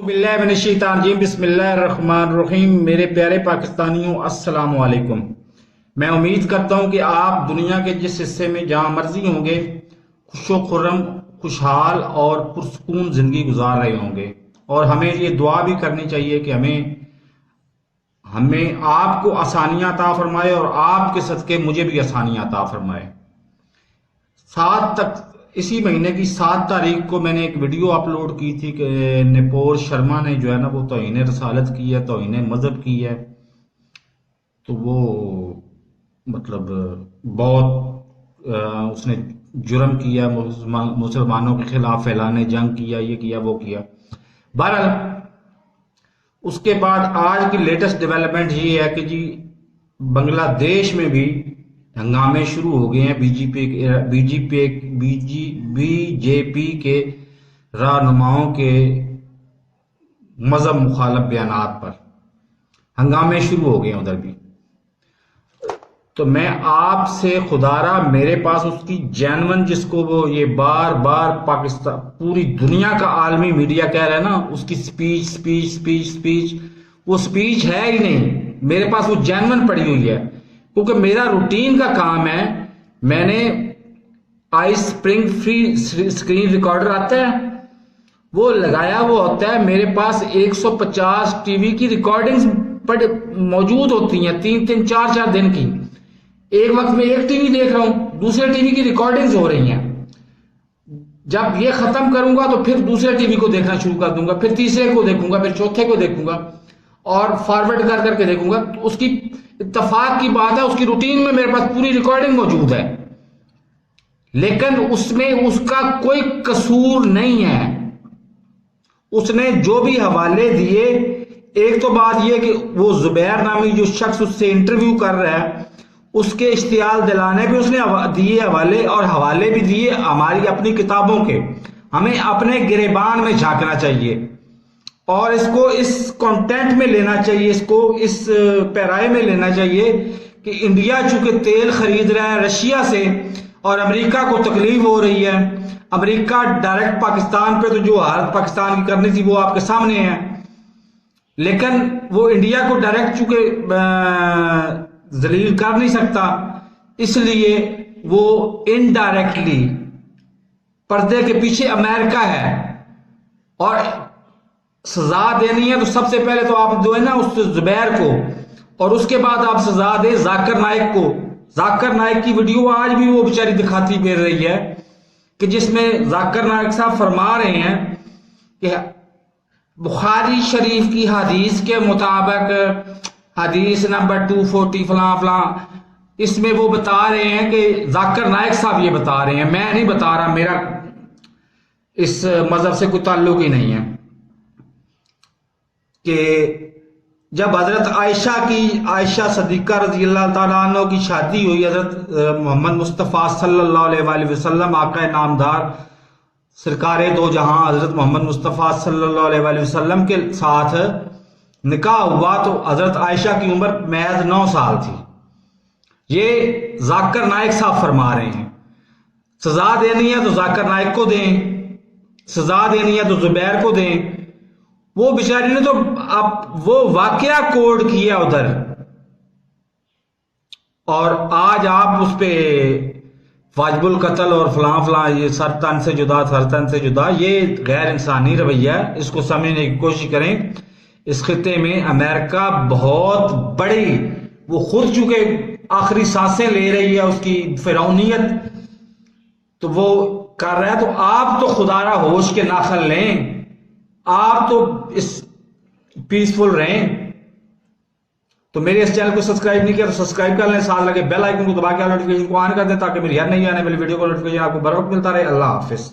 बिस्मिल्लाहिर्रहमानिर्रहीम बिस्मिल्लाहिर्रहमानिर्रहीम। मेरे प्यारे पाकिस्तानियों, अस्सलाम वालेकुम। मैं उम्मीद करता हूं कि आप दुनिया के जिस हिस्से में जहां मर्जी होंगे खुशो खुर्रम, खुशहाल और पुरसकून जिंदगी गुजार रहे होंगे। और हमें ये दुआ भी करनी चाहिए कि हमें हमें आपको आसानियां अता फरमाए और आपके सदके मुझे भी आसानियां अता फरमाए। इसी महीने की 7 तारीख को मैंने एक वीडियो अपलोड की थी कि नपोर शर्मा ने जो है ना वो तौहीन रसालत की है, तौहीन मजहब की है। तो वो मतलब बहुत उसने जुर्म किया, मुसलमानों के खिलाफ फैलाने जंग किया, ये किया वो किया। बहरहाल उसके बाद आज की लेटेस्ट डेवलपमेंट ये है कि जी बांग्लादेश में भी हंगामे शुरू हो गए हैं बीजेपी के रहनुमाओं के मजहब मुखालिफ बयानात पर हंगामे शुरू हो गए हैं उधर भी। तो मैं आपसे खुदारा, मेरे पास उसकी जैनवन, जिसको वो ये बार बार पाकिस्तान पूरी दुनिया का आलमी मीडिया कह रहा है ना, उसकी स्पीच स्पीच स्पीच स्पीच वो स्पीच है ही नहीं। मेरे पास वो जैनवन पड़ी हुई है, क्योंकि मेरा रूटीन का काम है। मैंने आई स्प्रिंग फ्री स्क्रीन रिकॉर्डर आता है, वो लगाया वो होता है। मेरे पास 150 टीवी की रिकॉर्डिंग्स मौजूद होती हैं, 3-3 4-4 दिन की। एक वक्त में एक टीवी देख रहा हूं, दूसरे टीवी की रिकॉर्डिंग्स हो रही हैं। जब ये खत्म करूंगा तो फिर दूसरे टीवी को देखना शुरू कर दूंगा, फिर तीसरे को देखूंगा, फिर चौथे को देखूंगा और फॉरवर्ड कर करके देखूंगा। तो उसकी इत्तफाक की बात है, उसकी रूटीन में मेरे पास पूरी रिकॉर्डिंग मौजूद है, लेकिन उसमें उसका कोई कसूर नहीं है। उसने जो भी हवाले दिए, एक तो बात यह कि वो जुबैर नामी जो शख्स उससे इंटरव्यू कर रहा है, उसके इश्तियाल दिलाने भी उसने दिए हवाले, और हवाले भी दिए हमारी अपनी किताबों के। हमें अपने गिरेबान में झांकना चाहिए और इसको इस कंटेंट में लेना चाहिए, इसको इस पैराए में लेना चाहिए कि इंडिया चूंकि तेल खरीद रहा है रशिया से और अमेरिका को तकलीफ हो रही है। अमेरिका डायरेक्ट पाकिस्तान पे तो जो हालत पाकिस्तान की करनी थी वो आपके सामने है, लेकिन वो इंडिया को डायरेक्ट चूंकि जलील कर नहीं सकता, इसलिए वो इनडायरेक्टली पर्दे के पीछे अमेरिका है। और सजा देनी है तो सबसे पहले तो आप दो है ना उस जुबैर को, और उसके बाद आप सजा दे जाकिर नाइक को। जाकिर नाइक की वीडियो आज भी वो बेचारी दिखाती फिर रही है कि जिसमें जाकिर नाइक साहब फरमा रहे हैं कि बुखारी शरीफ की हदीस के मुताबिक, हदीस नंबर 240 फलां फलां, इसमें वो बता रहे हैं कि जाकिर नाइक साहब ये बता रहे हैं, मैं नहीं बता रहा, मेरा इस मजहब से कोई ताल्लुक ही नहीं है, कि जब हजरत आयशा सदीका रजी अल्लाह ताला अन्हा की शादी हुई, हजरत मोहम्मद मुस्तफ़ा सल्लल्लाहु अलैहि वसल्लम आका नामदार सरकारे दो जहां हजरत मोहम्मद मुस्तफ़ा सल्लल्लाहु अलैहि वसल्लम के साथ निकाह हुआ, तो हजरत आयशा की उम्र महज 9 साल थी। ये जाकिर नाइक साहब फरमा रहे हैं सजा देनी है तो जाकिर नाइक को दें, सजा देनी है तो जुबैर को दें। वो बेचारी ने तो अब वो वाकया कोड किया उधर, और आज आप उस पे वाजिबुल कत्ल और फलां फलां, ये सरतन से जुदा, ये गैर इंसानी रवैया है। इसको समझने की कोशिश करें। इस खिते में अमेरिका बहुत बड़ी, वो खुद चूंकि आखिरी सांसें ले रही है, उसकी फिरौनियत तो वो कर रहा है। तो आप तो खुदारा होश के नाखल लें, आप तो इस पीसफुल रहें। तो मेरे इस चैनल को सब्सक्राइब नहीं किया तो सब्सक्राइब कर लें, साथ लगे बेल आइकन को दबा के नोटिफिकेशन को ऑन कर दें, ताकि मेरी हर नई आने वाली वीडियो को नोटिफिकेशन आपको बर वक्त मिलता रहे। अल्लाह हाफिज।